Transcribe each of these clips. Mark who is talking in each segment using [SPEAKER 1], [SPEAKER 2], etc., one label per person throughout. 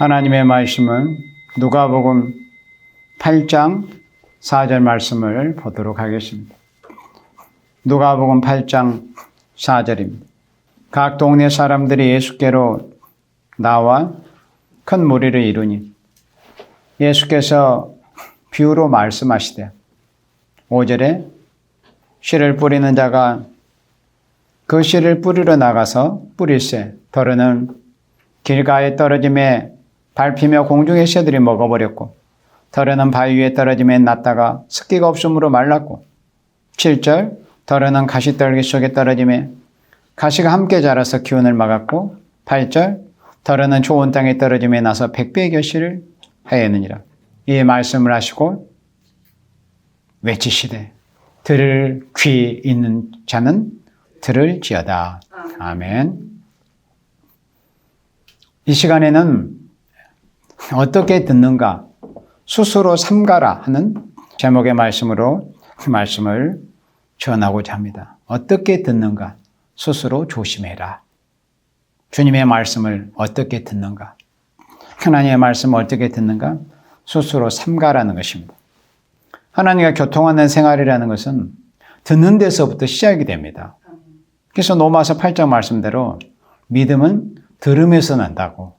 [SPEAKER 1] 하나님의 말씀은 누가복음 8장 4절 말씀을 보도록 하겠습니다. 누가복음 8장 4절입니다. 각 동네 사람들이 예수께로 나와 큰 무리를 이루니 예수께서 비유로 말씀하시되 5절에 씨를 뿌리는 자가 그 씨를 뿌리러 나가서 뿌릴새 더러는 길가에 떨어짐에 밟히며 공중의 새들이 먹어버렸고 더러는 바위 위에 떨어짐에 났다가 습기가 없으므로 말랐고 7절 더러는 가시떨기 속에 떨어짐에 가시가 함께 자라서 기운을 막았고 8절 더러는 좋은 땅에 떨어짐에 나서 100배의 결실을 하였느니라. 이 말씀을 하시고 외치시되 들을 귀 있는 자는 들을지어다. 아멘. 이 시간에는 어떻게 듣는가 스스로 삼가라 하는 제목의 말씀으로 말씀을 전하고자 합니다. 어떻게 듣는가 스스로 조심해라. 주님의 말씀을 어떻게 듣는가, 하나님의 말씀을 어떻게 듣는가 스스로 삼가라는 것입니다. 하나님과 교통하는 생활이라는 것은 듣는 데서부터 시작이 됩니다. 그래서 로마서 8장 말씀대로 믿음은 들음에서 난다고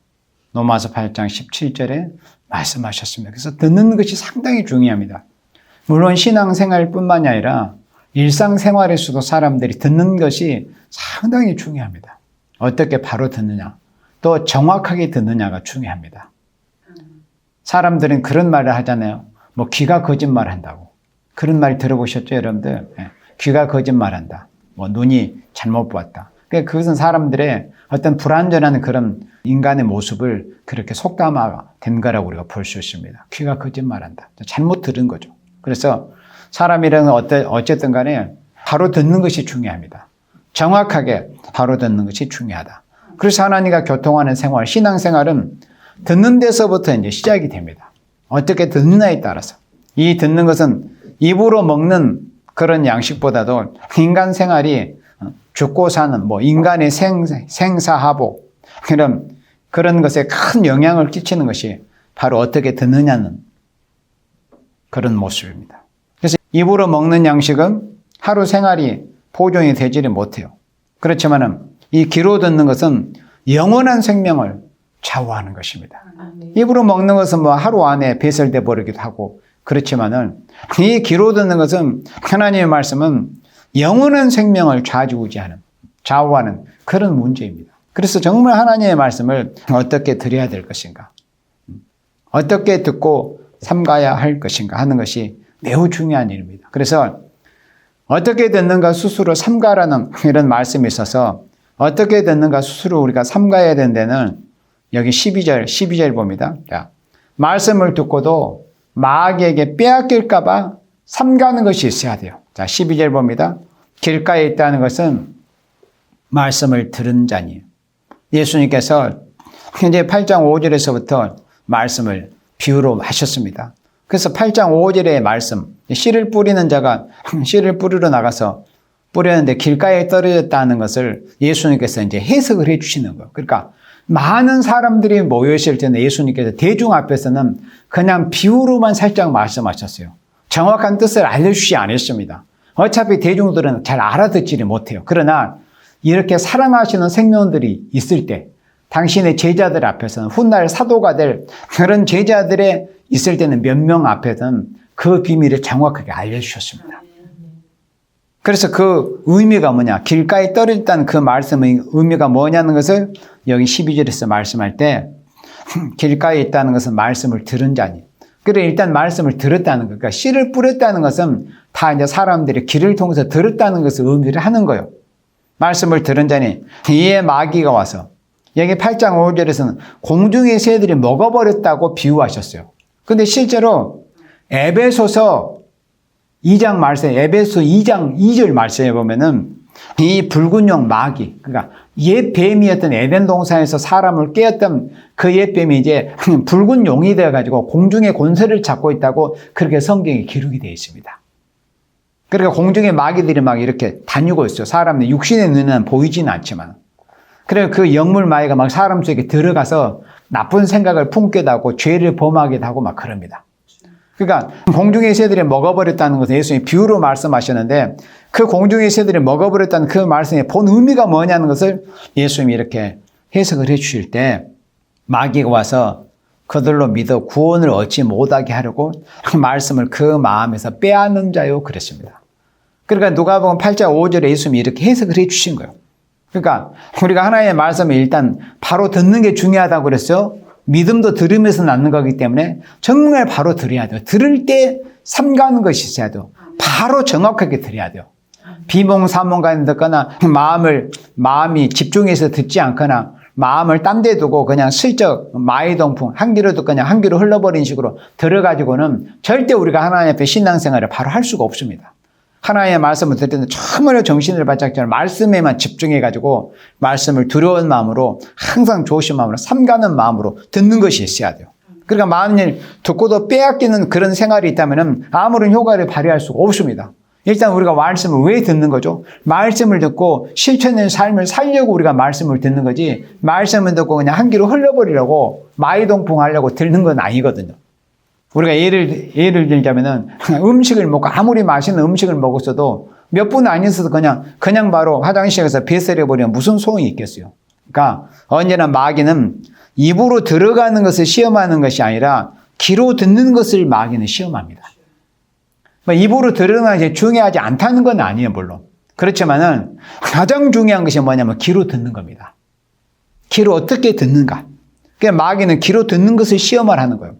[SPEAKER 1] 로마서 8장 17절에 말씀하셨습니다. 그래서 듣는 것이 상당히 중요합니다. 물론 신앙생활뿐만이 아니라 일상생활에서도 사람들이 듣는 것이 상당히 중요합니다. 어떻게 바로 듣느냐, 또 정확하게 듣느냐가 중요합니다. 사람들은 그런 말을 하잖아요. 뭐 귀가 거짓말한다고. 그런 말 들어보셨죠, 여러분들? 귀가 거짓말한다. 뭐 눈이 잘못 보았다. 그것은 사람들의 어떤 불완전한 그런 인간의 모습을 그렇게 속담화된 거라고 우리가 볼 수 있습니다. 귀가 거짓말한다. 잘못 들은 거죠. 그래서 사람이라는 어쨌든 간에 바로 듣는 것이 중요합니다. 정확하게 바로 듣는 것이 중요하다. 그래서 하나님과 교통하는 생활, 신앙생활은 듣는 데서부터 이제 시작이 됩니다. 어떻게 듣느냐에 따라서. 이 듣는 것은 입으로 먹는 그런 양식보다도 인간 생활이 죽고 사는 인간의 생사하복 그런 것에 큰 영향을 끼치는 것이 바로 어떻게 듣느냐는 그런 모습입니다. 그래서 입으로 먹는 양식은 하루 생활이 보존이 되지를 못해요. 그렇지만은 이 귀로 듣는 것은 영원한 생명을 좌우하는 것입니다. 입으로 먹는 것은 하루 안에 배설돼 버리기도 하고 그렇지만은 이 귀로 듣는 것은 하나님의 말씀은 영원한 생명을 좌우하는 그런 문제입니다. 그래서 정말 하나님의 말씀을 어떻게 드려야 될 것인가, 어떻게 듣고 삼가야 할 것인가 하는 것이 매우 중요한 일입니다. 그래서 어떻게 듣는가 스스로 삼가라는 이런 말씀이 있어서 어떻게 듣는가 스스로 우리가 삼가야 되는 데는 여기 12절 봅니다. 자, 말씀을 듣고도 마귀에게 빼앗길까 봐 삼가는 것이 있어야 돼요. 자, 12절 봅니다. 길가에 있다는 것은 말씀을 들은 자니에요. 예수님께서 이제 8장 5절에서부터 말씀을 비유로 하셨습니다. 그래서 8장 5절의 말씀, 씨를 뿌리는 자가 씨를 뿌리러 나가서 뿌렸는데 길가에 떨어졌다는 것을 예수님께서 이제 해석을 해 주시는 거예요. 그러니까 많은 사람들이 모여 있을 때는 예수님께서 대중 앞에서는 그냥 비유로만 살짝 말씀하셨어요. 정확한 뜻을 알려주지 않았습니다. 어차피 대중들은 잘 알아듣지를 못해요. 그러나 이렇게 사랑하시는 생명들이 있을 때 당신의 제자들 앞에서는 훗날 사도가 될 그런 제자들의 있을 때는 몇 명 앞에서는 그 비밀을 정확하게 알려주셨습니다. 그래서 그 의미가 뭐냐, 길가에 떨어졌다는 그 말씀의 의미가 뭐냐는 것을 여기 12절에서 말씀할 때 길가에 있다는 것은 말씀을 들은 자니. 그래 일단 말씀을 들었다는 거, 그러니까 씨를 뿌렸다는 것은 다 이제 사람들이 귀를 통해서 들었다는 것을 의미를 하는 거예요. 말씀을 들은 자니 이에 마귀가 와서 여기 8장 5절에서는 공중의 새들이 먹어버렸다고 비유하셨어요. 근데 실제로 에베소서 2장 말씀, 에베소 2장 2절 말씀에 보면은 이 붉은 용 마귀, 그러니까 옛 뱀이었던 에덴 동산에서 사람을 깨었던 그 옛 뱀이 이제 붉은 용이 되어가지고 공중의 권세를 잡고 있다고 그렇게 성경에 기록이 되어 있습니다. 그러니까 공중의 마귀들이 막 이렇게 다니고 있어요. 사람의 육신의 눈에는 보이지는 않지만. 그래서 그 영물 마귀가 막 사람 속에 들어가서 나쁜 생각을 품기도 하고 죄를 범하기도 하고 막 그럽니다. 그러니까 공중의 새들이 먹어버렸다는 것을 예수님이 비유로 말씀하셨는데 그 공중의 새들이 먹어버렸다는 그 말씀의 본 의미가 뭐냐는 것을 예수님이 이렇게 해석을 해 주실 때 마귀가 와서 그들로 믿어 구원을 얻지 못하게 하려고 말씀을 그 마음에서 빼앗는 자요 그랬습니다. 그러니까 누가복음 8장 5절에 예수님이 이렇게 해석을 해 주신 거예요. 그러니까 우리가 하나님의 말씀을 일단 바로 듣는 게 중요하다고 그랬어요. 믿음도 들으면서 낳는 거기 때문에 정말 바로 들어야 돼요. 들을 때 삼가는 것이 있어야 돼요. 바로 정확하게 들어야 돼요. 비몽사몽간에 듣거나 마음이 집중해서 듣지 않거나 마음을 딴 데 두고 그냥 슬쩍 마이동풍 한 귀로 듣거나 한 귀로 흘러버린 식으로 들어가지고는 절대 우리가 하나님 앞에 신앙생활을 바로 할 수가 없습니다. 하나님의 말씀을 들을 때는 정말로 정신을 바짝 차려 말씀에만 집중해가지고 말씀을 두려운 마음으로 항상 좋으신 마음으로 삼가는 마음으로 듣는 것이 있어야 돼요. 그러니까 만일 듣고도 빼앗기는 그런 생활이 있다면 아무런 효과를 발휘할 수가 없습니다. 일단 우리가 말씀을 왜 듣는 거죠? 말씀을 듣고 실천의 삶을 살려고 우리가 말씀을 듣는 거지 말씀을 듣고 그냥 한 귀로 흘려버리려고 마이동풍 하려고 듣는 건 아니거든요. 우리가 예를 들자면은 음식을 먹고 아무리 맛있는 음식을 먹었어도 몇 분 안 있어서 그냥 바로 화장실에 가서 뱃살에 버리면 무슨 소용이 있겠어요. 그러니까 언제나 마귀는 입으로 들어가는 것을 시험하는 것이 아니라 귀로 듣는 것을 마귀는 시험합니다. 입으로 들어가는 것이 중요하지 않다는 건 아니에요, 물론. 그렇지만은 가장 중요한 것이 뭐냐면 귀로 듣는 겁니다. 귀로 어떻게 듣는가. 그러니까 마귀는 귀로 듣는 것을 시험을 하는 거예요.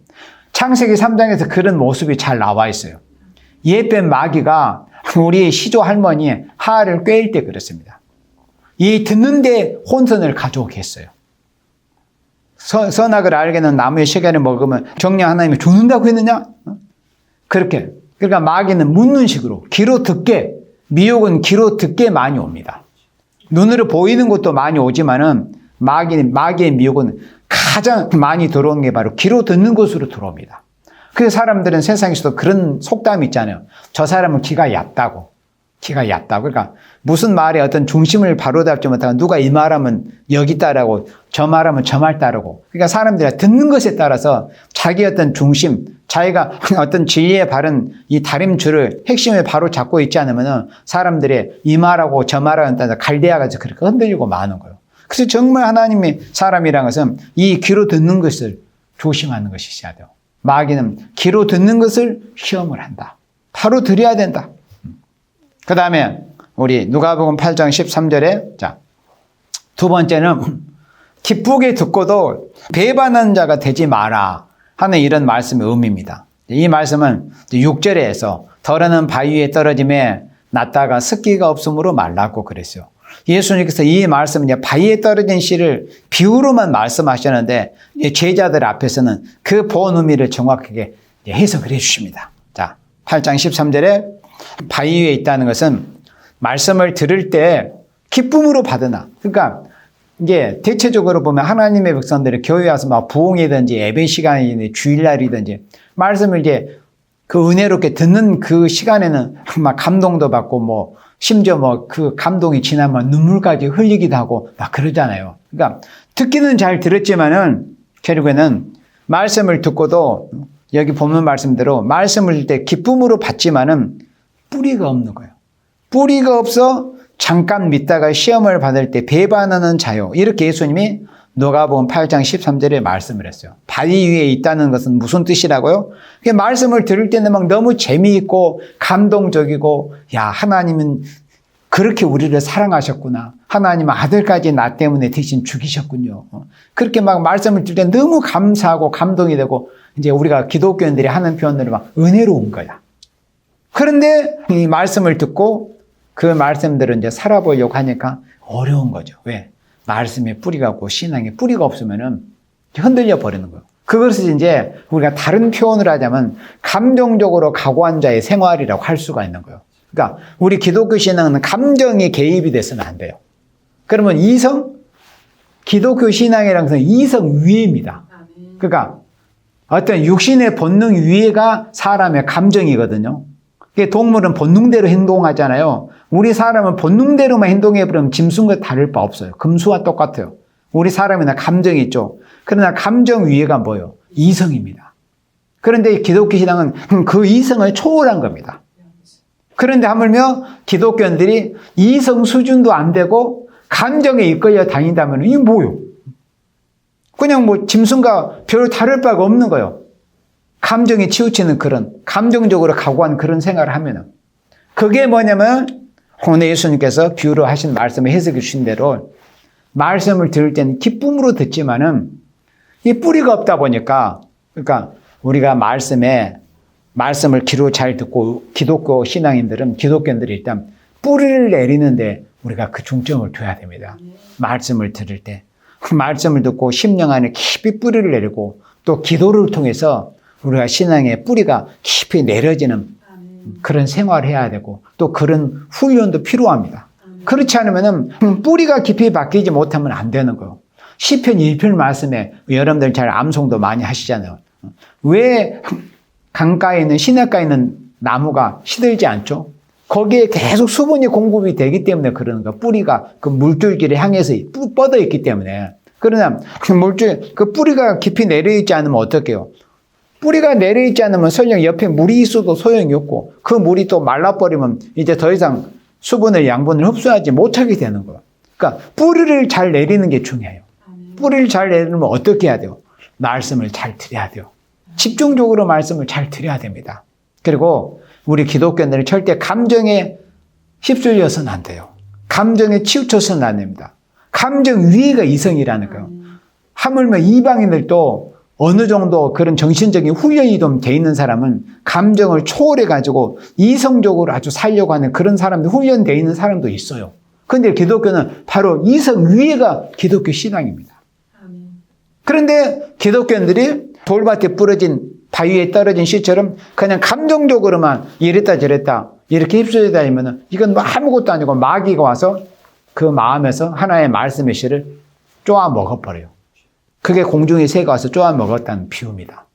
[SPEAKER 1] 창세기 3장에서 그런 모습이 잘 나와 있어요. 옛뱀 마귀가 우리 시조 할머니 하하를 꿰일 때 그랬습니다. 이 듣는데 혼선을 가져오게 했어요. 선악을 알게는 나무의 시간을 먹으면 정녕 하나님이 죽는다고 했느냐? 그렇게. 그러니까 마귀는 묻는 식으로 귀로 듣게, 미혹은 귀로 듣게 많이 옵니다. 눈으로 보이는 것도 많이 오지만은 마귀의 미혹은 가장 많이 들어오는 게 바로 귀로 듣는 것으로 들어옵니다. 그래서 사람들은 세상에서도 그런 속담이 있잖아요. 저 사람은 귀가 얕다고. 그러니까 무슨 말에 어떤 중심을 바로 잡지 못하고 누가 이 말하면 여기 따르고 저 말하면 저 말 따르고. 그러니까 사람들이 듣는 것에 따라서 자기 어떤 중심, 자기가 어떤 진리의 바른 이 다림줄을 핵심을 바로 잡고 있지 않으면 사람들이 이 말하고 저 말하고 따라서 갈대아같이 그렇게 흔들리고 마는 거예요. 그래서 정말 하나님의 사람이라는 것은 이 귀로 듣는 것을 조심하는 것이 있어야 돼요. 마귀는 귀로 듣는 것을 시험을 한다. 바로 들어야 된다. 그 다음에 우리 누가복음 8장 13절에 두 번째는 기쁘게 듣고도 배반하는 자가 되지 마라 하는 이런 말씀의 의미입니다. 이 말씀은 6절에서 더러는 바위 위에 떨어짐에 낫다가 습기가 없으므로 말랐고 그랬어요. 예수님께서 이 말씀은 바위에 떨어진 씨를 비유로만 말씀하셨는데 제자들 앞에서는 그 본 의미를 정확하게 해석을 해 주십니다. 자, 8장 13절에 바위 위에 있다는 것은 말씀을 들을 때 기쁨으로 받으나. 그러니까 이제 대체적으로 보면 하나님의 백성들이 교회 와서 막 부흥이든지 예배 시간이든지 주일날이든지 말씀을 이제 그 은혜롭게 듣는 그 시간에는 막 감동도 받고 심지어 그 감동이 지나면 눈물까지 흘리기도 하고 막 그러잖아요. 그러니까 듣기는 잘 들었지만은 결국에는 말씀을 듣고도 여기 보면 말씀대로 말씀을 들 때 기쁨으로 받지만은 뿌리가 없는 거예요. 뿌리가 없어 잠깐 믿다가 시험을 받을 때 배반하는 자요. 이렇게 예수님이 누가복음 8장 13절에 말씀을 했어요. 바위 위에 있다는 것은 무슨 뜻이라고요? 말씀을 들을 때는 막 너무 재미있고 감동적이고 야 하나님은 그렇게 우리를 사랑하셨구나. 하나님은 아들까지 나 때문에 대신 죽이셨군요. 그렇게 막 말씀을 들을 때 너무 감사하고 감동이 되고 이제 우리가 기독교인들이 하는 표현으로 막 은혜로운 거야. 그런데 이 말씀을 듣고 그 말씀들을 이제 살아보려고 하니까 어려운 거죠. 왜? 말씀에 뿌리가 없고 신앙에 뿌리가 없으면은 흔들려 버리는 거예요. 그것을 이제 우리가 다른 표현을 하자면 감정적으로 각오한 자의 생활이라고 할 수가 있는 거예요. 그러니까 우리 기독교 신앙은 감정이 개입이 돼서는 안 돼요. 그러면 기독교 신앙이라는 것은 이성 위에입니다. 그러니까 어떤 육신의 본능 위에가 사람의 감정이거든요. 동물은 본능대로 행동하잖아요. 우리 사람은 본능대로만 행동해버리면 짐승과 다를 바 없어요. 금수와 똑같아요. 우리 사람이나 감정이 있죠. 그러나 감정 위에가 뭐예요? 이성입니다. 그런데 기독교 신앙은 그 이성을 초월한 겁니다. 그런데 하물며 기독교인들이 이성 수준도 안 되고 감정에 이끌려 다닌다면 이게 뭐예요? 그냥 뭐 짐승과 별 다를 바가 없는 거예요. 감정에 치우치는 그런 감정적으로 각오한 그런 생활을 하면은 그게 뭐냐면 오늘 예수님께서 비유로 하신 말씀을 해석해 주신 대로 말씀을 들을 때는 기쁨으로 듣지만은 이 뿌리가 없다 보니까 그러니까 우리가 말씀을 귀로 잘 듣고 기독교 신앙인들은 기독교인들이 일단 뿌리를 내리는데 우리가 그 중점을 둬야 됩니다. 말씀을 들을 때 말씀을 듣고 심령 안에 깊이 뿌리를 내리고 또 기도를 통해서 우리가 신앙의 뿌리가 깊이 내려지는 그런 생활을 해야 되고 또 그런 훈련도 필요합니다. 그렇지 않으면 뿌리가 깊이 박히지 못하면 안 되는 거예요. 시편 1편 말씀에 여러분들 잘 암송도 많이 하시잖아요. 왜 강가에 있는 시냇가에 있는 나무가 시들지 않죠? 거기에 계속 수분이 공급이 되기 때문에 그러는 거예요. 뿌리가 그 물줄기를 향해서 뻗어 있기 때문에. 그러나 그 뿌리가 깊이 내려있지 않으면 어떡해요? 뿌리가 내려있지 않으면 설령 옆에 물이 있어도 소용이 없고 그 물이 또 말라버리면 이제 더 이상 수분을 양분을 흡수하지 못하게 되는 거예요. 그러니까 뿌리를 잘 내리는 게 중요해요. 뿌리를 잘 내리면 어떻게 해야 돼요? 말씀을 잘 드려야 돼요. 집중적으로 말씀을 잘 드려야 됩니다. 그리고 우리 기독교인들은 절대 감정에 휩쓸려서는 안 돼요. 감정에 치우쳐서는 안 됩니다. 감정 위에가 이성이라는 거예요. 하물며 이방인들도 어느 정도 그런 정신적인 훈련이 좀 돼 있는 사람은 감정을 초월해가지고 이성적으로 아주 살려고 하는 그런 사람들, 훈련되어 있는 사람도 있어요. 그런데 기독교는 바로 이성 위에가 기독교 신앙입니다. 그런데 기독교인들이 돌밭에 부러진 바위에 떨어진 씨처럼 그냥 감정적으로만 이랬다 저랬다 이렇게 휩쓸려 다니면 이건 뭐 아무것도 아니고 마귀가 와서 그 마음에서 하나의 말씀의 씨를 쪼아 먹어버려요. 그게 공중의 새가 와서 쪼아 먹었다는 비유입니다.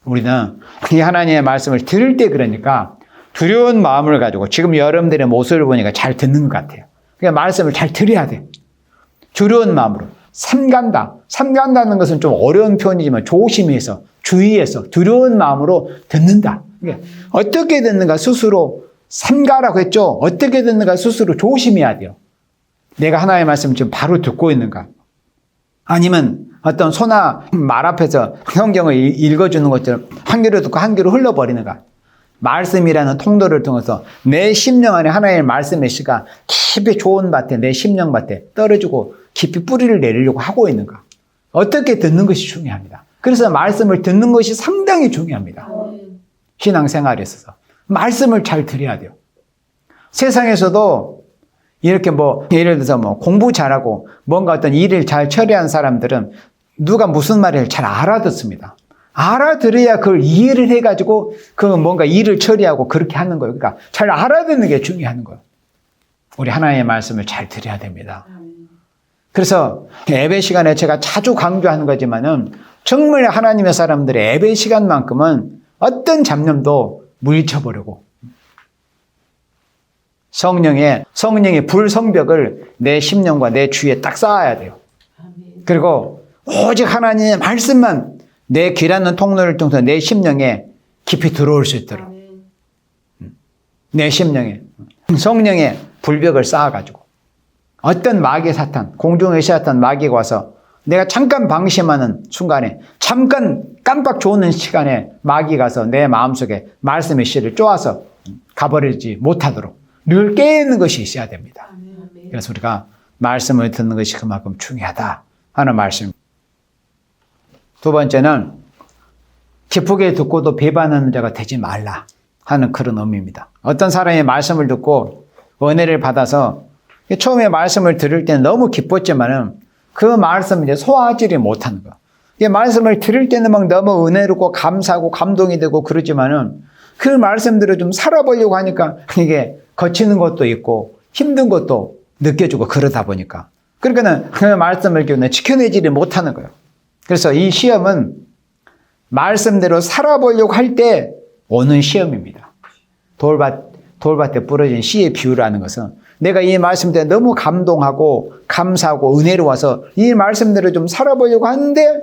[SPEAKER 1] 우리는 이 하나님의 말씀을 들을 때 그러니까 두려운 마음을 가지고 지금 여러분들의 모습을 보니까 잘 듣는 것 같아요. 그러니까 말씀을 잘 들어야 돼요. 두려운 마음으로. 삼간다는 것은 좀 어려운 표현이지만 조심해서 주의해서 두려운 마음으로 듣는다. 그러니까 어떻게 듣는가 스스로 삼가라고 했죠. 어떻게 듣는가 스스로 조심해야 돼요. 내가 하나님의 말씀을 지금 바로 듣고 있는가. 아니면 어떤 소나 말 앞에서 성경을 읽어주는 것처럼 한 귀로 듣고 한 귀로 흘러버리는가. 말씀이라는 통로를 통해서 내 심령 안에 하나님의 말씀의 씨가 깊이 좋은 밭에 내 심령 밭에 떨어지고 깊이 뿌리를 내리려고 하고 있는가. 어떻게 듣는 것이 중요합니다. 그래서 말씀을 듣는 것이 상당히 중요합니다. 신앙생활에 있어서. 말씀을 잘 들어야 돼요. 세상에서도 이렇게 예를 들어서 공부 잘하고 뭔가 어떤 일을 잘 처리한 사람들은 누가 무슨 말을 잘 알아듣습니다. 알아들어야 그걸 이해를 해가지고 그 뭔가 일을 처리하고 그렇게 하는 거예요. 그러니까 잘 알아듣는 게 중요한 거예요. 우리 하나님의 말씀을 잘 들어야 됩니다. 그래서 예배 시간에 제가 자주 강조하는 거지만은 정말 하나님의 사람들의 예배 시간만큼은 어떤 잡념도 물리쳐버리고 성령의 불성벽을 내 심령과 내 주위에 딱 쌓아야 돼요. 그리고 오직 하나님의 말씀만 내 귀라는 통로를 통해서 내 심령에 깊이 들어올 수 있도록 내 심령에 성령의 불벽을 쌓아가지고 어떤 마귀 사탄, 공중의 사탄 마귀가 와서 내가 잠깐 방심하는 순간에 잠깐 깜빡 좋는 시간에 마귀가 가서 내 마음속에 말씀의 씨를 쪼아서 가버리지 못하도록 늘 깨는 것이 있어야 됩니다. 그래서 우리가 말씀을 듣는 것이 그만큼 중요하다 하는 말씀. 두 번째는 기쁘게 듣고도 배반하는 자가 되지 말라 하는 그런 의미입니다. 어떤 사람이 말씀을 듣고 은혜를 받아서 처음에 말씀을 들을 때는 너무 기뻤지만은 그 말씀을 이제 소화하지 못하는 거. 이 말씀을 들을 때는 막 너무 은혜롭고 감사하고 감동이 되고 그러지만은 그 말씀들을 좀 살아보려고 하니까 이게 거치는 것도 있고 힘든 것도 느껴지고 그러다 보니까. 그러니까는 그 말씀을 지켜내지를 못하는 거예요. 그래서 이 시험은 말씀대로 살아보려고 할 때 오는 시험입니다. 돌밭에 부러진 씨의 비유라는 것은 내가 이 말씀 때문에 너무 감동하고 감사하고 은혜로워서 이 말씀대로 좀 살아보려고 하는데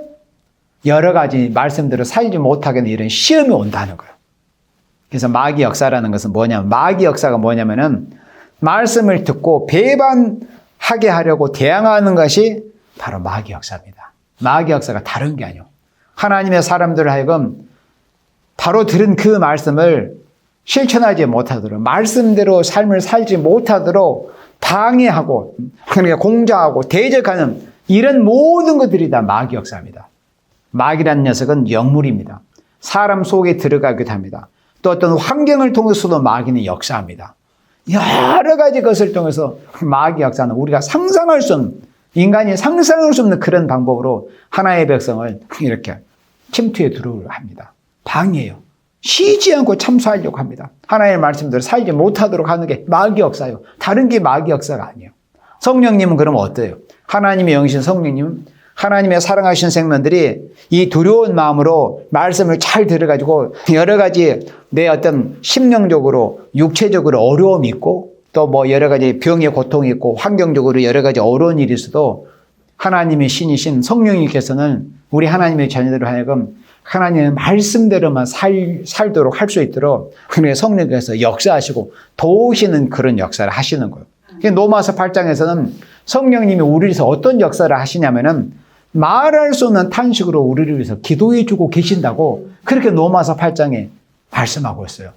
[SPEAKER 1] 여러 가지 말씀대로 살지 못하게 되는 이런 시험이 온다는 거예요. 그래서 마귀 역사라는 것은 뭐냐면, 마귀 역사가 뭐냐면은 말씀을 듣고 배반하게 하려고 대항하는 것이 바로 마귀 역사입니다. 마귀 역사가 다른 게 아니에요. 하나님의 사람들을 하여금 바로 들은 그 말씀을 실천하지 못하도록, 말씀대로 삶을 살지 못하도록 방해하고, 그러니까 공작하고 대적하는 이런 모든 것들이 다 마귀 역사입니다. 마귀라는 녀석은 영물입니다. 사람 속에 들어가기도 합니다. 또 어떤 환경을 통해서도 마귀는 역사합니다. 여러 가지 것을 통해서 마귀 역사는 우리가 상상할 수 없는, 인간이 상상할 수 없는 그런 방법으로 하나의 백성을 이렇게 침투에 들어오려 합니다. 방해해요. 쉬지 않고 참수하려고 합니다. 하나님의 말씀대로 살지 못하도록 하는 게 마귀 역사예요. 다른 게 마귀 역사가 아니에요. 성령님은 그러면 어때요? 하나님의 영이신 성령님은 하나님의 사랑하신 생명들이 이 두려운 마음으로 말씀을 잘 들어가지고 여러 가지 내 어떤 심령적으로 육체적으로 어려움이 있고 또 뭐 여러 가지 병의 고통이 있고 환경적으로 여러 가지 어려운 일이 있어도 하나님의 신이신 성령님께서는 우리 하나님의 자녀들을 하여금 하나님의 말씀대로만 살도록 할 수 있도록 그러니까 성령께서 역사하시고 도우시는 그런 역사를 하시는 거예요. 로마서 8장에서는 성령님이 우리를 위해서 어떤 역사를 하시냐면은 말할 수 없는 탄식으로 우리를 위해서 기도해 주고 계신다고 그렇게 로마서 8장에 말씀하고 있어요.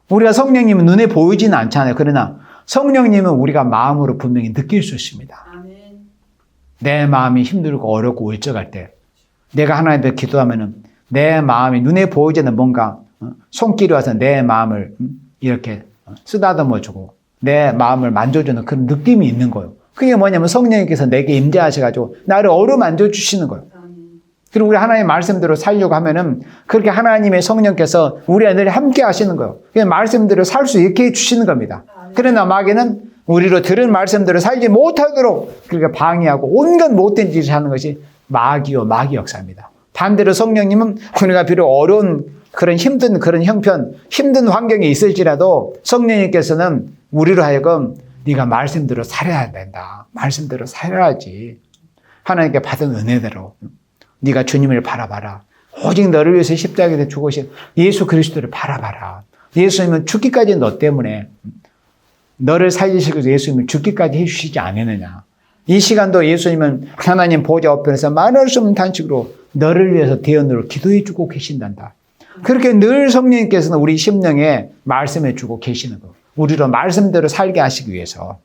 [SPEAKER 1] 우리가 성령님은 눈에 보이지는 않잖아요. 그러나 성령님은 우리가 마음으로 분명히 느낄 수 있습니다. 내 마음이 힘들고 어렵고 울적할 때 내가 하나님께 기도하면은 내 마음이 눈에 보이지 않는 뭔가 손길이 와서 내 마음을 이렇게 쓰다듬어 주고 내 마음을 만져주는 그런 느낌이 있는 거예요. 그게 뭐냐면 성령님께서 내게 임재하셔가지고 나를 어루만져 주시는 거예요. 그리고 우리 하나님의 말씀대로 살려고 하면은 그렇게 하나님의 성령께서 우리 안에 함께 하시는 거예요. 그냥 말씀대로 살 수 있게 해주시는 겁니다. 그러나 마귀는 우리로 들은 말씀대로 살지 못하도록 그렇게 방해하고 온갖 못된 짓을 하는 것이 마귀 역사입니다. 반대로 성령님은 우리가 비록 어려운 그런 힘든 그런 형편, 힘든 환경이 있을지라도 성령님께서는 우리로 하여금 네가 말씀대로 살아야 된다. 말씀대로 살아야지. 하나님께 받은 은혜대로 네가 주님을 바라봐라. 오직 너를 위해서 십자가에 죽으신 예수 그리스도를 바라봐라. 예수님은 죽기까지 너 때문에 너를 살리시기 위해서 예수님은 죽기까지 해주시지 않았느냐. 이 시간도 예수님은 하나님 보좌 우편에서 말할 수 없는 탄식으로 너를 위해서 대언으로 기도해 주고 계신단다. 그렇게 늘 성령님께서는 우리 심령에 말씀해 주고 계시는 거. 우리로 말씀대로 살게 하시기 위해서.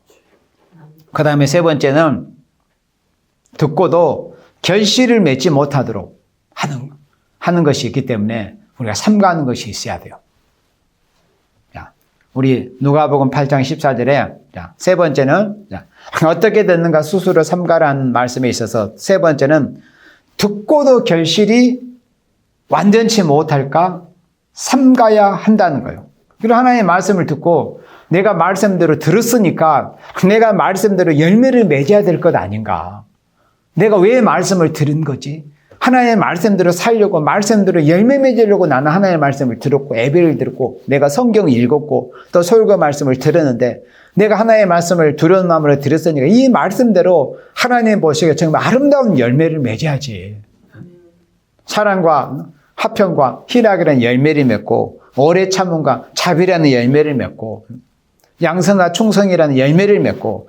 [SPEAKER 1] 그 다음에 세 번째는 듣고도 결실을 맺지 못하도록 하는 것이 있기 때문에 우리가 삼가하는 것이 있어야 돼요. 자, 우리 누가복음 8장 14절에 세 번째는 어떻게 듣는가 스스로 삼가라는 말씀에 있어서 세 번째는 듣고도 결실이 완전치 못할까 삼가야 한다는 거예요. 그리고 하나님의 말씀을 듣고 내가 말씀대로 들었으니까 내가 말씀대로 열매를 맺어야 될 것 아닌가. 내가 왜 말씀을 들은 거지? 하나님의 말씀대로 살려고 말씀대로 열매 맺으려고 나는 하나님의 말씀을 들었고 예배를 들었고 내가 성경을 읽었고 또 설교 말씀을 들었는데 내가 하나님의 말씀을 두려운 마음으로 들었으니까 이 말씀대로 하나님 보시기에 정말 아름다운 열매를 맺어야지. 사랑과 화평과 희락이라는 열매를 맺고 오래 참음과 자비라는 열매를 맺고 양성과 충성이라는 열매를 맺고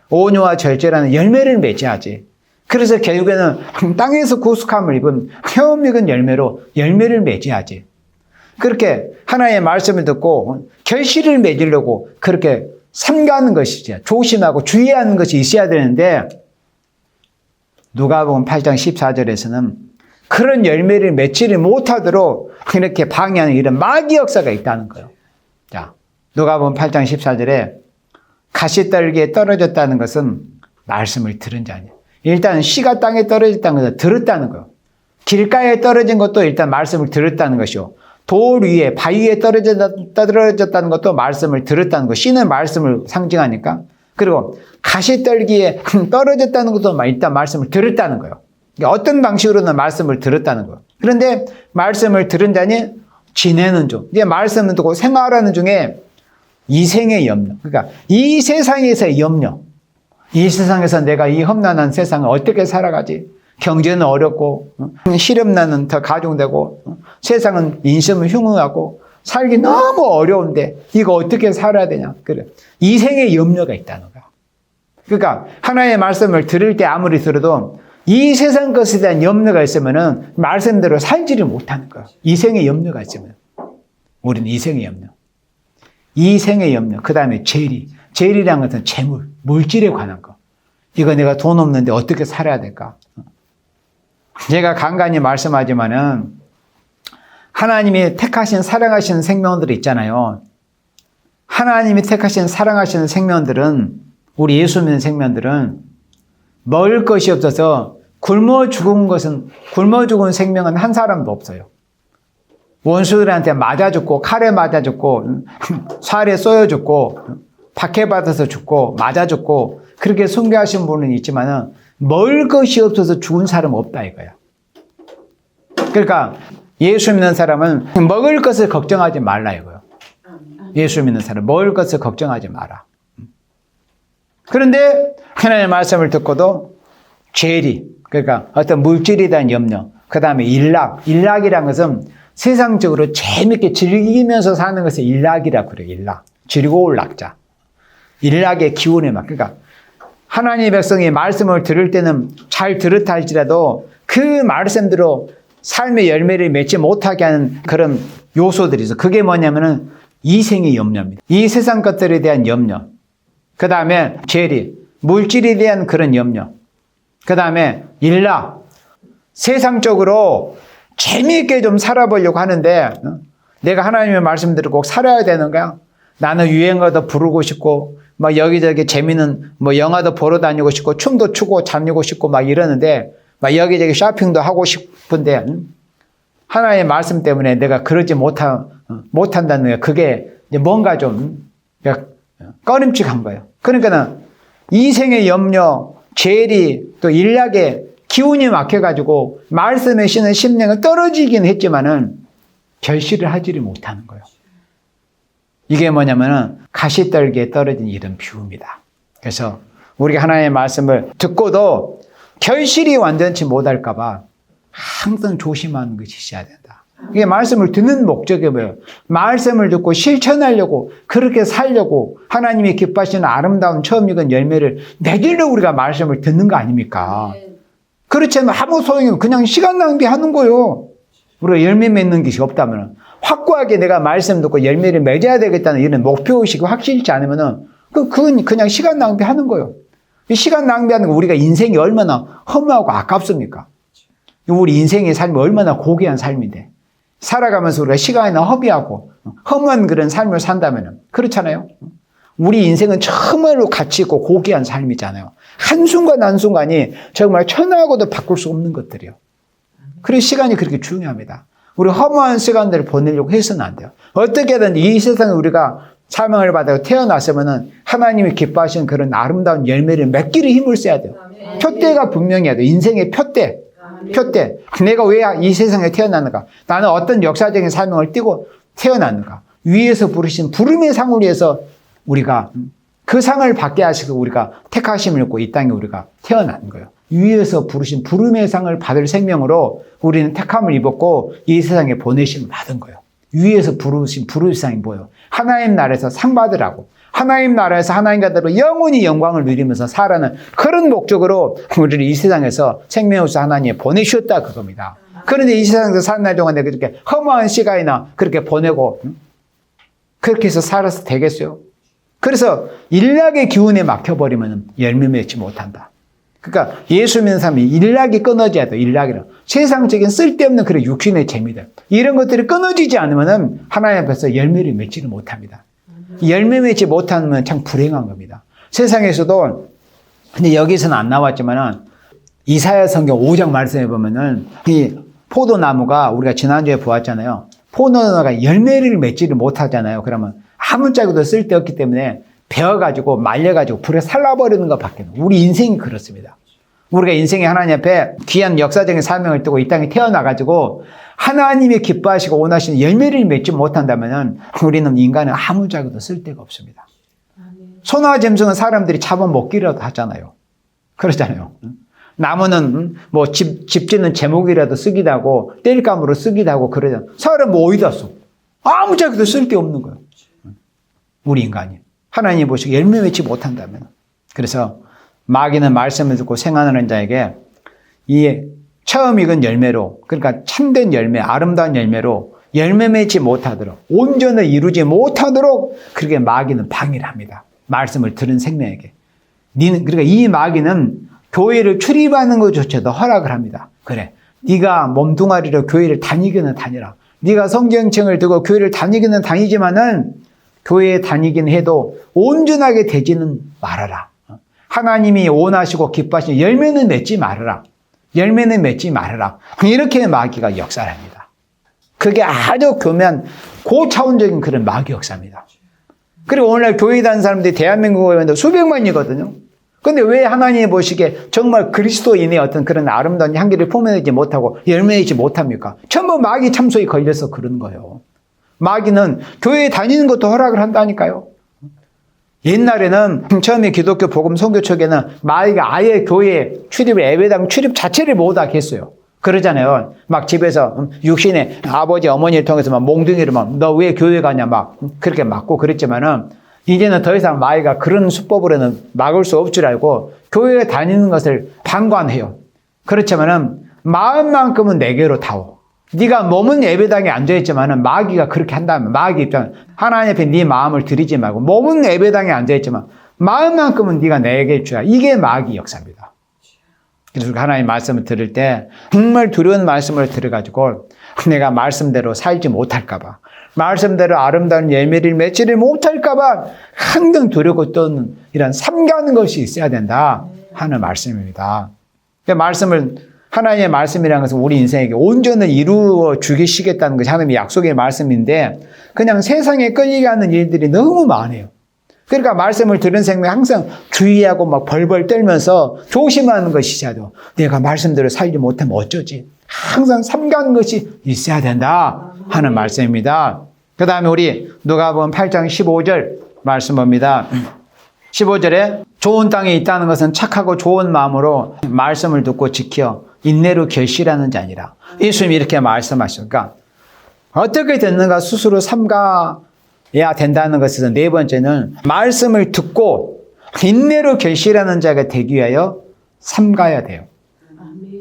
[SPEAKER 1] 온유와 절제라는 열매를 맺어야지. 그래서 결국에는 땅에서 구속함을 입은 헤엄 익은 열매로 열매를 맺어야지. 그렇게 하나님의 말씀을 듣고 결실을 맺으려고 그렇게 삼가하는 것이지. 조심하고 주의하는 것이 있어야 되는데 누가복음 8장 14절에서는 그런 열매를 맺지를 못하도록 이렇게 방해하는 이런 마귀 역사가 있다는 거예요. 자, 누가복음 8장 14절에 가시떨기에 떨어졌다는 것은 말씀을 들은 자니에요. 일단 씨가 땅에 떨어졌다는 것은 들었다는 거예요. 길가에 떨어진 것도 일단 말씀을 들었다는 것이요. 돌 위에, 바위 위에 떨어졌다는 것도 말씀을 들었다는 거. 씨는 말씀을 상징하니까. 그리고 가시떨기에 떨어졌다는 것도 일단 말씀을 들었다는 거예요. 그러니까 어떤 방식으로는 말씀을 들었다는 거예요. 그런데 말씀을 들은 자니 지내는 중. 이제 말씀을 듣고 생활하는 중에 이생의 염려. 그러니까 이 세상에서의 염려. 이 세상에서 내가 이 험난한 세상을 어떻게 살아가지? 경제는 어렵고, 실업난은 더 가중되고, 세상은 인심은 흉흉하고, 살기 너무 어려운데, 이거 어떻게 살아야 되냐? 그래. 이생의 염려가 있다는 거야. 그러니까, 하나의 말씀을 들을 때 아무리 들어도, 이 세상 것에 대한 염려가 있으면은, 말씀대로 살지를 못하는 거야. 이생의 염려가 있으면. 우리는 이생의 염려. 이생의 염려. 그 다음에 재리. 재리란 것은 재물, 물질에 관한 거. 이거 내가 돈 없는데 어떻게 살아야 될까? 제가 간간히 말씀하지만은 하나님이 택하신 사랑하시는 생명들이 있잖아요. 하나님이 택하신 사랑하시는 생명들은, 우리 예수 믿는 생명들은 먹을 것이 없어서 굶어 죽은 생명은 한 사람도 없어요. 원수들한테 맞아 죽고, 칼에 맞아 죽고, 살에 쏘여 죽고, 박해받아서 죽고, 맞아 죽고, 그렇게 숭배하신 분은 있지만은, 먹을 것이 없어서 죽은 사람은 없다 이거야. 그러니까, 예수 믿는 사람은 먹을 것을 걱정하지 말라 이거요. 예수 믿는 사람, 먹을 것을 걱정하지 마라. 그런데, 하나님의 말씀을 듣고도, 죄리, 그러니까 어떤 물질에 대한 염려, 그 다음에 일락이라는 것은 세상적으로 재밌게 즐기면서 사는 것을 일락이라고 그래요. 일락. 즐거울 낙자. 일락의 기운에 막. 그러니까 하나님의 백성이 말씀을 들을 때는 잘 들었다 할지라도 그 말씀대로 삶의 열매를 맺지 못하게 하는 그런 요소들이 있어. 그게 뭐냐면은 이생의 염려입니다. 이 세상 것들에 대한 염려. 그 다음에 재리, 물질에 대한 그런 염려. 그 다음에 일락. 세상적으로 재미있게 좀 살아보려고 하는데 내가 하나님의 말씀대로 꼭 살아야 되는 거야. 나는 유행어도 부르고 싶고 막 여기저기 재미있는 뭐 영화도 보러 다니고 싶고 춤도 추고 잠들고 싶고 막 이러는데 막 여기저기 쇼핑도 하고 싶은데 하나님의 말씀 때문에 내가 그러지 못한다는 거야. 그게 뭔가 좀 꺼림칙한 거예요. 그러니까는 이생의 염려, 죄리, 또 일락의 기운이 막혀가지고 말씀에 쉬는 심령은 떨어지긴 했지만은 결실을 하지를 못하는 거예요. 이게 뭐냐면은 가시떨기에 떨어진 이런 비유입니다. 그래서 우리가 하나님의 말씀을 듣고도 결실이 완전치 못할까봐 항상 조심하는 것이 있어야 된다. 이게 말씀을 듣는 목적이 뭐예요? 말씀을 듣고 실천하려고, 그렇게 살려고 하나님이 기뻐하시는 아름다운 처음 익은 열매를 맺으려고 우리가 말씀을 듣는 거 아닙니까? 그렇지 않으면 아무 소용이 없고 그냥 시간 낭비하는 거예요. 우리가 열매 맺는 것이 없다면 확고하게 내가 말씀 듣고 열매를 맺어야 되겠다는 이런 목표의식이 확실치 않으면 그건 그냥 시간 낭비하는 거예요. 시간 낭비하는 거 우리가 인생이 얼마나 허무하고 아깝습니까? 우리 인생의 삶이 얼마나 고귀한 삶인데 살아가면서 우리가 시간이나 허비하고 허무한 그런 삶을 산다면 그렇잖아요. 우리 인생은 정말로 가치 있고 고귀한 삶이잖아요. 한순간 한순간이 정말 천하하고도 바꿀 수 없는 것들이요. 그래서 시간이 그렇게 중요합니다. 우리 허무한 시간들을 보내려고 해서는 안 돼요. 어떻게든 이 세상에 우리가 사명을 받아 태어났으면 하나님이 기뻐하시는 그런 아름다운 열매를 맺기를 힘을 써야 돼요. 표대가 분명해야 돼요. 인생의 표대. 내가 왜 이 세상에 태어났는가? 나는 어떤 역사적인 사명을 띠고 태어났는가? 위에서 부르신 부름의 상을 위해서 우리가 그 상을 받게 하시고 우리가 택하심을 입고 이 땅에 우리가 태어난 거예요. 위에서 부르신 부름의 상을 받을 생명으로 우리는 택함을 입었고 이 세상에 보내심을 받은 거예요. 위에서 부르신 부름의 상이 뭐예요? 하나님 나라에서 상 받으라고. 하나님 나라에서 하나님과대로 영원히 영광을 누리면서 살아는 그런 목적으로 우리를 이 세상에서 생명으로서 하나님이 보내주셨다 그겁니다. 그런데 이 세상에서 사는 날 동안 내가 그렇게 허무한 시간이나 그렇게 보내고 그렇게 해서 살아서 되겠어요? 그래서 일락의 기운에 막혀버리면 열매 맺지 못한다. 그러니까 예수 믿는 사람이 일락이 끊어져야 돼요. 일락이라. 세상적인 쓸데없는 그런 육신의 재미들. 이런 것들이 끊어지지 않으면 하나님 앞에서 열매를 맺지를 못합니다. 열매 맺지 못하면 참 불행한 겁니다. 세상에서도 근데 여기서는 안 나왔지만은 이사야 성경 5장 말씀해 보면은 이 포도나무가 우리가 지난주에 보았잖아요. 포도나무가 열매를 맺지를 못하잖아요. 그러면 아무짝에도 쓸데없기 때문에 베어가지고 말려가지고 불에 살라버리는 것밖에 없어요. 우리 인생이 그렇습니다. 우리가 인생에 하나님 앞에 귀한 역사적인 사명을 띠고 이 땅에 태어나가지고 하나님이 기뻐하시고 원하시는 열매를 맺지 못한다면 우리는 인간은 아무짝에도 쓸데가 없습니다. 소나점승은 사람들이 잡아먹기라도 하잖아요. 그러잖아요. 나무는 뭐 집 짓는 제목이라도 쓰기도 하고 땔감으로 쓰기도 하고 그러잖아요. 사람 뭐 어디다 써? 아무짝에도 쓸데없는 거예요. 우리 인간이. 하나님 보시고 열매 맺지 못한다면. 그래서 마귀는 말씀을 듣고 생각하는 자에게 이 처음 익은 열매로, 그러니까 참된 열매, 아름다운 열매로 열매 맺지 못하도록, 온전을 이루지 못하도록 그렇게 마귀는 방해를 합니다. 말씀을 들은 생명에게. 그러니까 이 마귀는 교회를 출입하는 것조차도 허락을 합니다. 그래, 네가 몸뚱아리로 교회를 다니기는 다니라. 네가 성경책을 두고 교회를 다니기는 다니지만은 교회에 다니긴 해도 온전하게 되지는 말아라. 하나님이 원하시고 기뻐하시는 열매는 맺지 말아라. 열매는 맺지 말아라. 이렇게 마귀가 역사를 합니다. 그게 아주 교묘한 고차원적인 그런 마귀 역사입니다. 그리고 오늘날 교회 다니는 사람들이 대한민국에 수백만이거든요. 근데 왜 하나님이 보시기에 정말 그리스도인의 어떤 그런 아름다운 향기를 뿜어내지 못하고 열매내지 못합니까? 전부 마귀 참소에 걸려서 그런 거예요. 마귀는 교회에 다니는 것도 허락을 한다니까요. 옛날에는 처음에 기독교 복음 선교 초기에는 마귀가 아예 교회 출입을, 예배당 출입 자체를 못하게 했어요. 그러잖아요. 막 집에서 육신의 아버지 어머니를 통해서 막 몽둥이를 막 너 왜 교회 가냐 막 그렇게 맞고 그랬지만은 이제는 더 이상 마귀가 그런 수법으로는 막을 수 없을 줄 알고 교회에 다니는 것을 방관해요. 그렇지만은 마음만큼은 내게로 타오. 네가 몸은 예배당에 앉아있지만은 마귀가 그렇게 한다면 마귀 입장 하나님 앞에 네 마음을 들이지 말고 몸은 예배당에 앉아있지만 마음만큼은 네가 내게 주라. 이게 마귀 역사입니다. 그래서 하나님 말씀을 들을 때 정말 두려운 말씀을 들어가지고 내가 말씀대로 살지 못할까 봐, 말씀대로 아름다운 열매를 맺지를 못할까 봐 항상 두렵고 떠는 이런 삼가는 것이 있어야 된다 하는 말씀입니다. 말씀을 하나님의 말씀이라는 것은 우리 인생에게 온전을 이루어 주시겠다는 것이 하나님의 약속의 말씀인데 그냥 세상에 끌리게 하는 일들이 너무 많아요. 그러니까 말씀을 들은 생명이 항상 주의하고 막 벌벌 떨면서 조심하는 것이 있어야 돼요. 내가 말씀대로 살지 못하면 어쩌지? 항상 삼가는 것이 있어야 된다 하는 말씀입니다. 그 다음에 우리 누가복음 8장 15절 말씀 봅니다. 15절에 좋은 땅에 있다는 것은 착하고 좋은 마음으로 말씀을 듣고 지켜 인내로 결실하는 자니라. 예수님이 이렇게 말씀하시니까 어떻게 됐는가 스스로 삼가야 된다는 것에서 네 번째는 말씀을 듣고 인내로 결실하는 자가 되기 위하여 삼가야 돼요.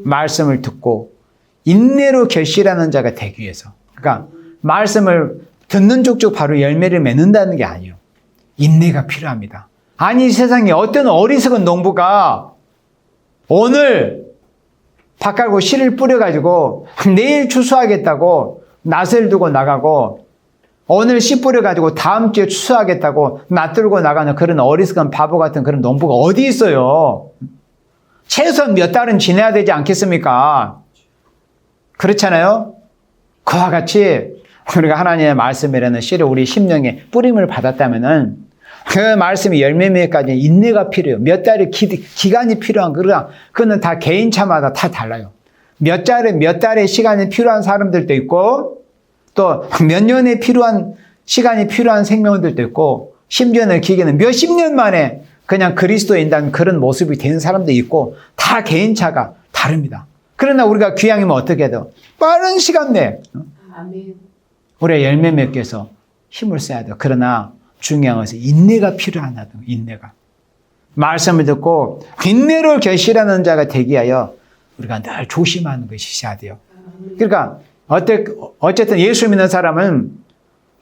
[SPEAKER 1] 말씀을 듣고 인내로 결실하는 자가 되기 위해서. 그러니까 말씀을 듣는 족족 바로 열매를 맺는다는 게 아니에요. 인내가 필요합니다. 아니 이 세상에 어떤 어리석은 농부가 오늘 밭 갈고 씨를 뿌려가지고 내일 추수하겠다고 낫을 두고 나가고 오늘 씨 뿌려가지고 다음 주에 추수하겠다고 낫 들고 나가는 그런 어리석은 바보 같은 그런 농부가 어디 있어요? 최소한 몇 달은 지내야 되지 않겠습니까? 그렇잖아요? 그와 같이 우리가 하나님의 말씀이라는 씨를 우리 심령에 뿌림을 받았다면은 그 말씀이 열매 맺기까지 인내가 필요해요. 몇 달의 기간이 필요한 거라 그거는 다 개인차마다 다 달라요. 몇 달의 시간이 필요한 사람들도 있고 또 몇 년에 필요한 시간이 필요한 생명들도 있고 심지어는 기계는 몇십 년 만에 그냥 그리스도인다는 그런 모습이 되는 사람도 있고 다 개인차가 다릅니다. 그러나 우리가 귀향이면 어떻게 해도 빠른 시간 내에 우리가 열매 맺기 위해서 힘을 써야 돼요. 그러나 중요한 것은 인내가 필요하다. 인내가. 말씀을 듣고 인내로 결실하는 자가 되기 위하여 우리가 늘 조심하는 것이 있어야 돼요. 그러니까 어쨌든 예수 믿는 사람은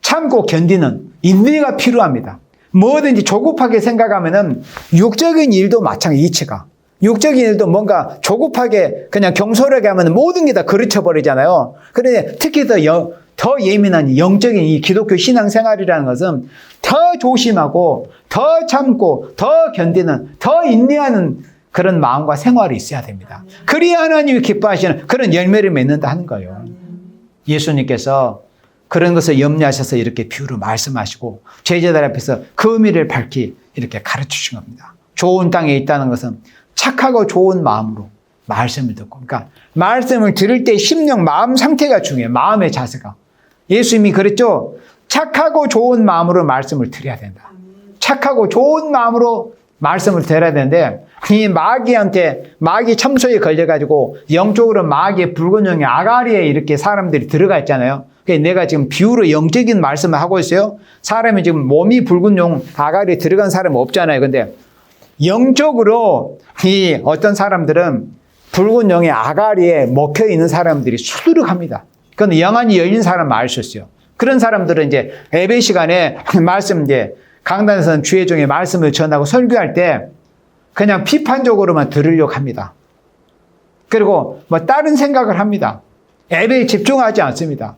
[SPEAKER 1] 참고 견디는 인내가 필요합니다. 뭐든지 조급하게 생각하면은 육적인 일도 마찬가지 이치가. 육적인 일도 뭔가 조급하게 그냥 경솔하게 하면 모든 게 다 그르쳐버리잖아요. 그런데 특히 더 예민한 영적인 이 기독교 신앙생활이라는 것은 더 조심하고 더 참고 더 견디는 더 인내하는 그런 마음과 생활이 있어야 됩니다. 그래야 하나님이 기뻐하시는 그런 열매를 맺는다 하는 거예요. 예수님께서 그런 것을 염려하셔서 이렇게 비유로 말씀하시고 제자들 앞에서 그 의미를 밝히 이렇게 가르치신 겁니다. 좋은 땅에 있다는 것은 착하고 좋은 마음으로 말씀을 듣고. 그러니까 말씀을 들을 때 심령, 마음 상태가 중요해요. 마음의 자세가. 예수님이 그랬죠. 착하고 좋은 마음으로 말씀을 들어야 된다. 착하고 좋은 마음으로 말씀을 들어야 되는데 이 마귀 참소에 걸려가지고 영적으로 마귀의 붉은 영이 아가리에 이렇게 사람들이 들어가 있잖아요. 내가 지금 비유로 영적인 말씀을 하고 있어요. 사람이 지금 몸이 붉은 용 아가리에 들어간 사람은 없잖아요. 근데 영적으로 이 어떤 사람들은 붉은 영의 아가리에 먹혀 있는 사람들이 수두룩합니다. 그건 영안이 열린 사람은 알 수 있어요. 그런 사람들은 이제 예배 시간에 말씀 이제 강단에서는 주의 종의 말씀을 전하고 설교할 때 그냥 비판적으로만 들으려고 합니다. 그리고 뭐 다른 생각을 합니다. 예배에 집중하지 않습니다.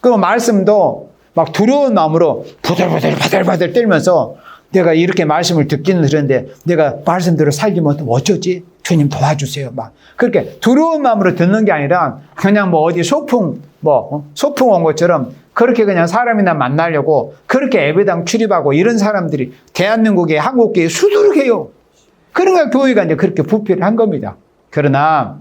[SPEAKER 1] 그 말씀도 막 두려운 마음으로 바들바들 떨면서 내가 이렇게 말씀을 듣기는 들었는데 내가 말씀대로 살지 못하면 어쩌지? 주님 도와주세요. 막 그렇게 두려운 마음으로 듣는 게 아니라 그냥 뭐 어디 소풍 온 것처럼 그렇게 그냥 사람이나 만나려고 그렇게 예배당 출입하고 이런 사람들이 대한민국의 한국교회에 수두룩해요. 그러니까 교회가 이제 그렇게 부패를 한 겁니다. 그러나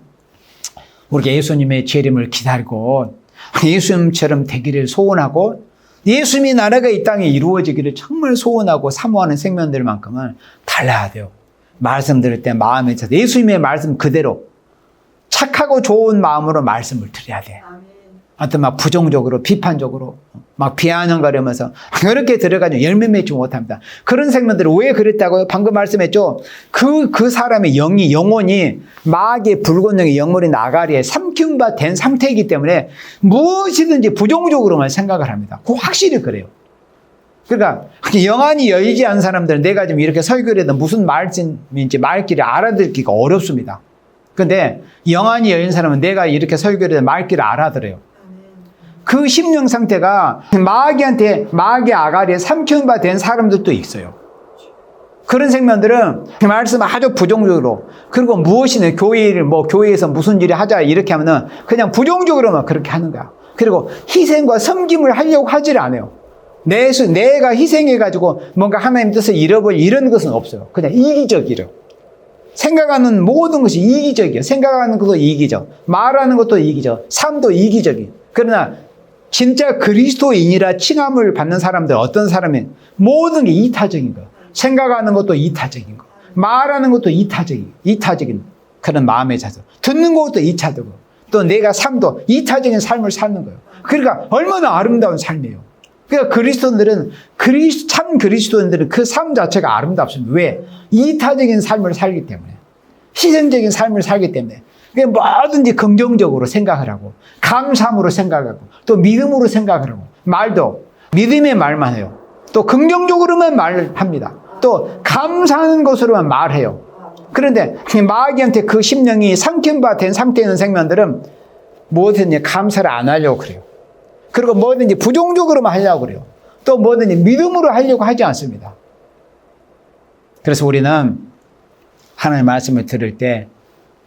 [SPEAKER 1] 우리가 예수님의 재림을 기다리고 예수님처럼 되기를 소원하고 예수님의 나라가 이 땅에 이루어지기를 정말 소원하고 사모하는 생명들만큼은 달라야 돼요. 말씀 들을 때 마음에 차서 예수님의 말씀 그대로 착하고 좋은 마음으로 말씀을 드려야 돼. 어떤 막 부정적으로 비판적으로 막 비아냥거리면서 그렇게 들어가지고 열매 맺지 못합니다. 그런 생명들은 왜 그랬다고요? 방금 말씀했죠. 그 사람의 영혼이 마귀의 붉은 영의 영물이 나가리에 삼키운 바 된 상태이기 때문에 무엇이든지 부정적으로만 생각을 합니다. 그거 확실히 그래요. 그러니까 영안이 열리지 않은 사람들은 내가 지금 이렇게 설교를 해도 무슨 말씀인지 말귀를 알아듣기가 어렵습니다. 근데 영안이 열린 사람은 내가 이렇게 설교를 해도 말귀를 알아들어요. 그 심령 상태가 마귀 아가리에 삼키운 바 된 사람들도 있어요. 그런 생명들은 말씀 아주 부정적으로, 그리고 무엇이든 교회에서 무슨 일을 하자 이렇게 하면은 그냥 부정적으로만 그렇게 하는 거야. 그리고 희생과 섬김을 하려고 하지를 않아요. 내가 희생해가지고 뭔가 하나님 뜻을 잃어버릴 이런 것은 없어요. 그냥 이기적이래요. 생각하는 모든 것이 이기적이에요. 생각하는 것도 이기적, 말하는 것도 이기적, 삶도 이기적이에요. 그러나 진짜 그리스도인이라 칭함을 받는 사람들, 어떤 사람은 모든 게 이타적인 거예요. 생각하는 것도 이타적인 거, 말하는 것도 이타적인 그런 마음의 자세, 듣는 것도 이타적이고, 또 내가 삶도 이타적인 삶을 사는 거예요. 그러니까 얼마나 아름다운 삶이에요. 그러니까 참 그리스도인들은 그 삶 자체가 아름답습니다. 왜? 이타적인 삶을 살기 때문에, 희생적인 삶을 살기 때문에. 뭐든지 긍정적으로 생각을 하고, 감사함으로 생각하고, 또 믿음으로 생각을 하고, 말도 믿음의 말만 해요. 또 긍정적으로만 말합니다. 또 감사하는 것으로만 말해요. 그런데 마귀한테 그 심령이 삼킨 바 된 상태에 있는 생명들은 뭐든지 감사를 안 하려고 그래요. 그리고 뭐든지 부정적으로만 하려고 그래요. 또 뭐든지 믿음으로 하려고 하지 않습니다. 그래서 우리는 하나님의 말씀을 들을 때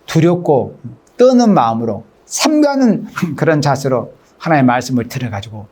[SPEAKER 1] 두렵고 떠는 마음으로 삼가는 그런 자세로 하나님의 말씀을 들어가지고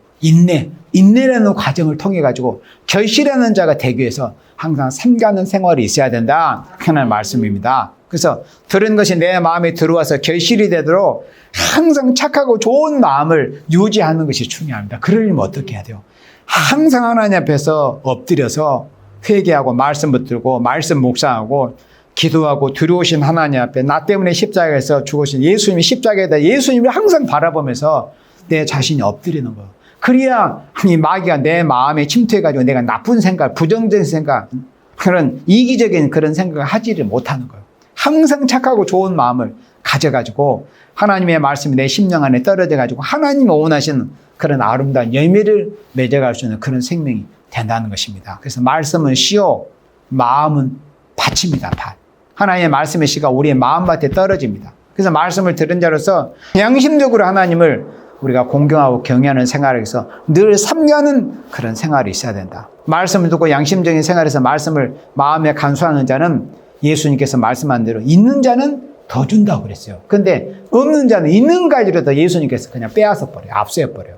[SPEAKER 1] 인내라는 과정을 통해가지고 결실하는 자가 되기 위해서 항상 삼가는 생활이 있어야 된다 하는 말씀입니다. 그래서 들은 것이 내 마음에 들어와서 결실이 되도록 항상 착하고 좋은 마음을 유지하는 것이 중요합니다. 그러려면 어떻게 해야 돼요? 항상 하나님 앞에서 엎드려서 회개하고 말씀 붙들고 말씀 묵상하고 기도하고 두려우신 하나님 앞에 나 때문에 십자가에서 죽으신 예수님이 십자가에다 예수님을 항상 바라보면서 내 자신이 엎드리는 거예요. 그래야 이 마귀가 내 마음에 침투해가지고 내가 나쁜 생각, 부정적인 생각, 그런 이기적인 그런 생각을 하지를 못하는 거예요. 항상 착하고 좋은 마음을 가져가지고 하나님의 말씀이 내 심령 안에 떨어져가지고 하나님이 원하시는 그런 아름다운 열매를 맺어갈 수 있는 그런 생명이 된다는 것입니다. 그래서 말씀은 씨요, 마음은 밭입니다. 밭. 하나님의 말씀의 씨가 우리의 마음밭에 떨어집니다. 그래서 말씀을 들은 자로서 양심적으로 하나님을 우리가 공경하고 경외하는 생활에서 늘 삼가는 그런 생활이 있어야 된다. 말씀을 듣고 양심적인 생활에서 말씀을 마음에 간수하는 자는 예수님께서 말씀한 대로 있는 자는 더 준다고 그랬어요. 그런데 없는 자는 있는 가지로도 예수님께서 그냥 빼앗아 버려요. 압수해 버려요.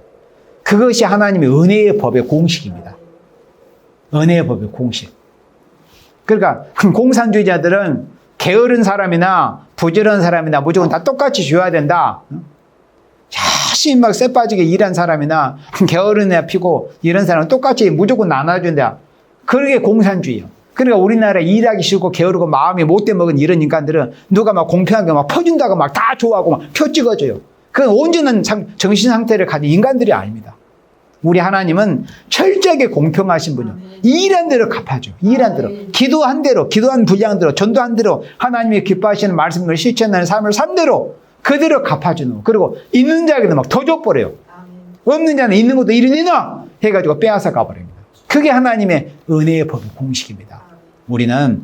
[SPEAKER 1] 그것이 하나님의 은혜의 법의 공식입니다. 은혜의 법의 공식. 그러니까 공산주의자들은 게으른 사람이나 부지런한 사람이나 무조건 다 똑같이 줘야 된다. 열심히 막 쇠 빠지게 일한 사람이나 게으르네 피고 이런 사람은 똑같이 무조건 나눠준다. 그게 공산주의예요. 그러니까 우리나라 일하기 싫고 게으르고 마음이 못돼 먹은 이런 인간들은 누가 막 공평하게 막 퍼준다고 막 다 좋아하고 막 표 찍어줘요. 그건 온전한 정신 상태를 가진 인간들이 아닙니다. 우리 하나님은 철저하게 공평하신 분이요. 일한 대로 갚아줘. 일한 대로. 기도한 대로, 기도한 분량대로, 전도한 대로 하나님이 기뻐하시는 말씀을 실천하는 삶을 산 대로 그대로 갚아주는 거. 그리고 있는 자에게도 막 더 줘버려요. 없는 자는 있는 것도 일이 내놔 해가지고 빼앗아 가버립니다. 그게 하나님의 은혜의 법 공식입니다. 우리는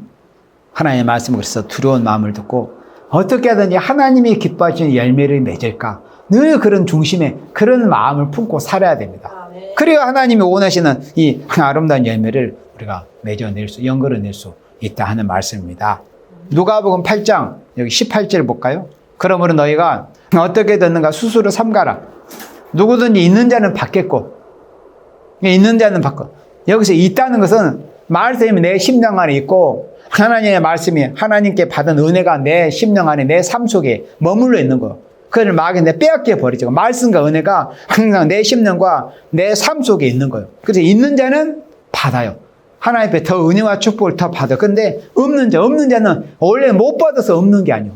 [SPEAKER 1] 하나님의 말씀을 그래서 두려운 마음을 듣고 어떻게 하든지 하나님이 기뻐하시는 열매를 맺을까 늘 그런 중심에 그런 마음을 품고 살아야 됩니다. 그래야 하나님이 원하시는 이 아름다운 열매를 우리가 맺어낼 수, 연결해낼 수 있다 하는 말씀입니다. 누가복음 8장 여기 18절 볼까요? 그러므로 너희가 어떻게 듣는가 스스로 삼가라. 누구든지 있는 자는 받겠고 있는 자는 받고 여기서 있다는 것은 말씀이 내 심령 안에 있고 하나님의 말씀이 하나님께 받은 은혜가 내 심령 안에 내 삶 속에 머물러 있는 거예요. 그걸 막연히 빼앗겨 버리죠. 말씀과 은혜가 항상 내 심령과 내 삶 속에 있는 거예요. 그래서 있는 자는 받아요. 하나님 앞에 더 은혜와 축복을 더 받아. 근데 없는 자는 원래 못 받아서 없는 게 아니에요.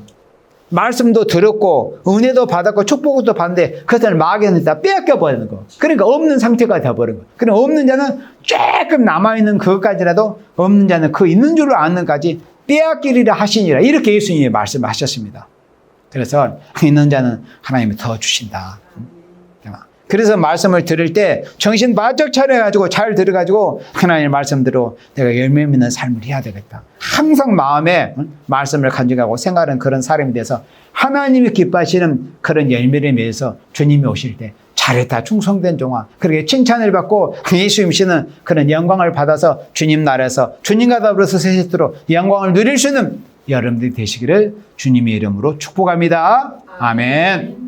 [SPEAKER 1] 말씀도 들었고 은혜도 받았고 축복도 받는데 그것을 막연히 다 빼앗겨 버리는 거. 그러니까 없는 상태가 되어버린 거예요. 그럼 없는 자는 조금 남아있는 그것까지라도 없는 자는 그 있는 줄을 아는까지 빼앗기리라 하시니라. 이렇게 예수님이 말씀하셨습니다. 그래서 있는 자는 하나님이 더 주신다. 그래서 말씀을 들을 때 정신 바짝 차려가지고 잘 들어가지고 하나님의 말씀대로 내가 열매 맺는 삶을 해야 되겠다. 항상 마음에 말씀을 간직하고 생각하는 그런 사람이 돼서 하나님이 기뻐하시는 그런 열매를 맺어서 주님이 오실 때 잘했다 충성된 종아 그렇게 칭찬을 받고 예수님께는 그런 영광을 받아서 주님 나라에서 주님과 더불어서 세세토록 영광을 누릴 수 있는 여러분들이 되시기를 주님의 이름으로 축복합니다. 아멘.